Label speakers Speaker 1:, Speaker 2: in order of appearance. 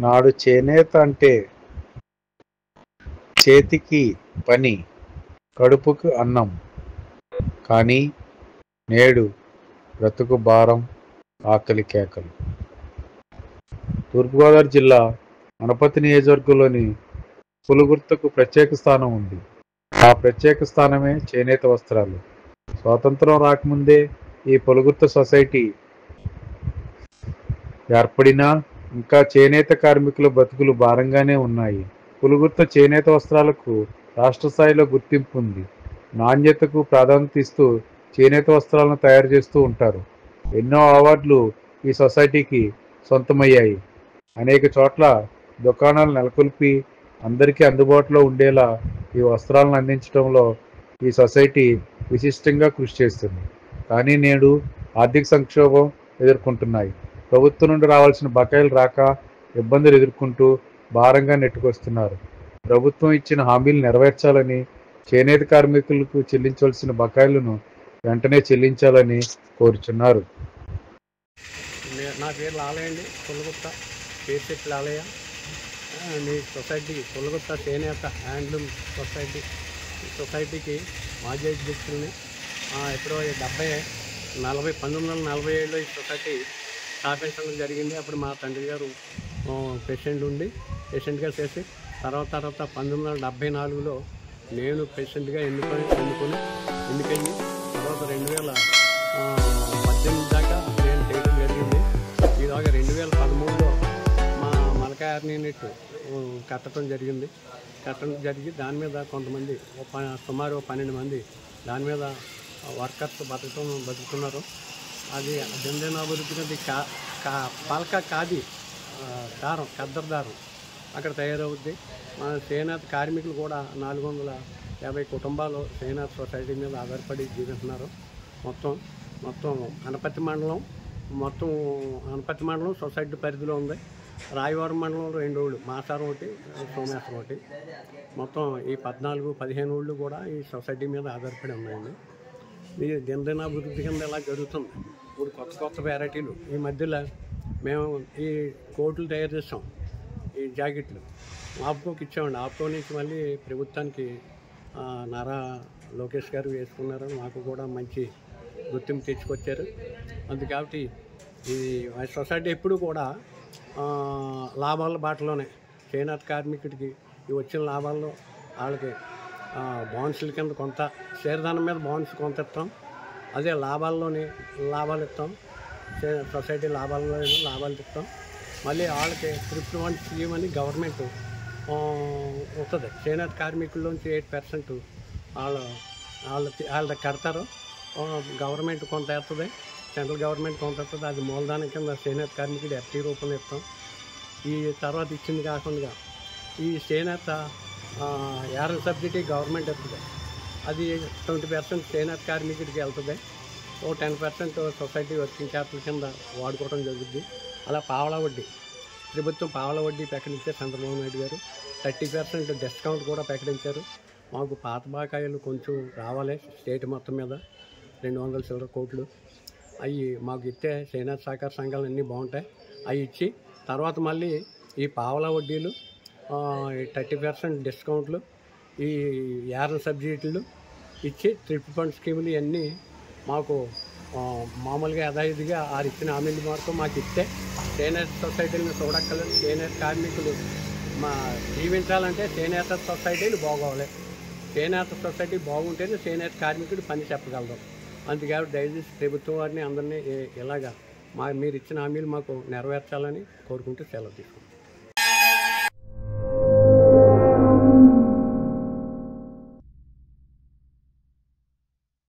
Speaker 1: నాడు చేనేత అంటే చేతికి పని, కడుపుకు అన్నం. కానీ నేడు బ్రతుకు భారం, ఆకలి కేకలు. తూర్పుగోదావరి జిల్లా అనపతి నియోజకవర్గంలోని పులుగుర్తుకు ప్రత్యేక స్థానం ఉంది. ఆ ప్రత్యేక స్థానమే చేనేత వస్త్రాలు. స్వాతంత్రం రాకముందే ఈ పులుగుర్త సొసైటీ ఏర్పడినా ఇంకా చేనేత కార్మికుల బతుకులు భారంగానే ఉన్నాయి. పులుగుర్త చేనేత వస్త్రాలకు రాష్ట్ర స్థాయిలో గుర్తింపు ఉంది. నాణ్యతకు ప్రాధాన్యత ఇస్తూ చేనేత వస్త్రాలను తయారు చేస్తూ ఉంటారు. ఎన్నో అవార్డులు ఈ సొసైటీకి సొంతమయ్యాయి. అనేక చోట్ల దుకాణాలు నెలకొల్పి అందరికీ అందుబాటులో ఉండేలా ఈ వస్త్రాలను అందించడంలో ఈ సొసైటీ విశిష్టంగా కృషి చేస్తుంది. కానీ నేడు ఆర్థిక సంక్షోభం ఎదుర్కొంటున్నాయి. ప్రభుత్వం నుండి రావాల్సిన బకాయిలు రాక ఇబ్బందులు ఎదుర్కొంటూ భారంగా నెట్టుకొస్తున్నారు. ప్రభుత్వం ఇచ్చిన హామీలు నెరవేర్చాలని, చేనేత కార్మికులకు చెల్లించవలసిన బకాయిలను వెంటనే చెల్లించాలని కోరుచున్నారు.
Speaker 2: నా పేరు లాలయ్య అండి. పుల్లగుత్త పేరుచెట్టు లాలయ్య. మీ సొసైటీ పుల్లగుత్త చేనేత హ్యాండ్లూమ్ సొసైటీ సొసైటీకి మాజీ అధ్యక్షుల్ని. ఎప్పుడో 1947లో ఈ సొసైటీ స్థాపించడం జరిగింది. అప్పుడు మా తండ్రి గారు ప్రెసిడెంట్గా చేసి తర్వాత 1974లో నేను ప్రెసిడెంట్గా ఎన్నికయ్యి తర్వాత 2018 దాకా నేను చేయడం జరిగింది. ఈలోగా 2013లో మా మలకాయర్ని యూనిట్ కట్టడం జరిగి దాని మీద కొంతమంది సుమారు 12 మంది దాని మీద వర్కర్స్ బతుకుతున్నారు. అది దినదినాభివృద్ధికి పలక కాది దారం, ఖద్దరు దారం అక్కడ తయారవుద్ది. మన చేనేత కార్మికులు కూడా 450 కుటుంబాలు చేనేత సొసైటీ మీద ఆధారపడి జీవిస్తున్నారు. మొత్తం అనపతి మండలం సొసైటీ పరిధిలో ఉంది. రాయవరం మండలంలో 2 ఊళ్ళు, మాసారం ఒకటి, సోమేశ్వరం ఒకటి. మొత్తం ఈ 14-15 ఊళ్ళు కూడా ఈ సొసైటీ మీద ఆధారపడి ఉన్నాయండి. ఇది దినదినాభివృద్ధి కింద ఇలా జరుగుతుంది. ఇప్పుడు కొత్త వెరైటీలు ఈ మధ్యలో మేము ఈ కోట్లు తయారు చేస్తాం. ఈ జాకెట్లు ఆప్కోకి ఇచ్చామండి. ఆప్కో నుంచి మళ్ళీ ప్రభుత్వానికి నారా లోకేష్ గారు వేసుకున్నారు. మాకు కూడా మంచి గుర్తింపు తెచ్చుకొచ్చారు. కాబట్టి ఈ సొసైటీ ఎప్పుడు కూడా లాభాల బాటలోనే చేనేత కార్మికుడికి ఈ వచ్చిన లాభాల్లో వాళ్ళకి బోనస్ల కింద కొంత షేర్దానం మీద బోనస్ కొంత ఇస్తాం. అదే లాభాలు ఇస్తాం. సొసైటీ లాభాలు ఇస్తాం. మళ్ళీ వాళ్ళకి ట్రిప్ 1 స్కీమ్ అని గవర్నమెంట్ వస్తుంది. చేనేత కార్మికుల్లోంచి 8% వాళ్ళ కడతారు. గవర్నమెంట్ కొంత వేస్తుంది, సెంట్రల్ గవర్నమెంట్ కొంత వస్తుంది. అది మూలధనం కింద చేనేత కార్మికుడు FT రూపంలో ఇస్తాం. ఈ తర్వాత ఇచ్చింది కాకుండా ఈ చేనేత యారన్ సబ్సిడీ గవర్నమెంట్ ఇస్తుంది. అది 20% చేనేత కార్మికుడికి వెళ్తుంది. 10% సొసైటీ వర్కింగ్ క్యాపిటల్ కింద వాడుకోవడం జరుగుద్ది. అలా పావలా వడ్డీ, ప్రభుత్వం పావలా వడ్డీ ప్రకటించారు చంద్రబాబు నాయుడు గారు. 30% డిస్కౌంట్ కూడా ప్రకటించారు. మాకు పాత బకాయిలు కొంచెం రావాలి. స్టేట్ మొత్తం మీద 200 చిల్లర కోట్లు అవి మాకు ఇస్తే చేనేత సహకార సంఘాలు అన్నీ బాగుంటాయి. అవి ఇచ్చి తర్వాత మళ్ళీ ఈ పావలా వడ్డీలు, 30% డిస్కౌంట్లు, ఈ యారన్ సబ్సిడీలు ఇచ్చి ట్రిప్ ఫండ్ స్కీములు ఇవన్నీ మాకు మామూలుగా యథావిధిగా ఇచ్చిన హామీల వరకు మాకు ఇస్తే చేనేత సొసైటీలను చూడక్కర్లేదు. చేనేత కార్మికులు జీవించాలంటే చేనేత సొసైటీలు బాగోవాలి. చేనేత సొసైటీ బాగుంటేనే చేనేత కార్మికుడు పని చెప్పగలరు. అందుకే దయచేసి ప్రభుత్వం వారిని అందరినీ ఇలాగా మీరు ఇచ్చిన హామీలు మాకు నెరవేర్చాలని కోరుకుంటూ సెలవు తీసుకుంటాం.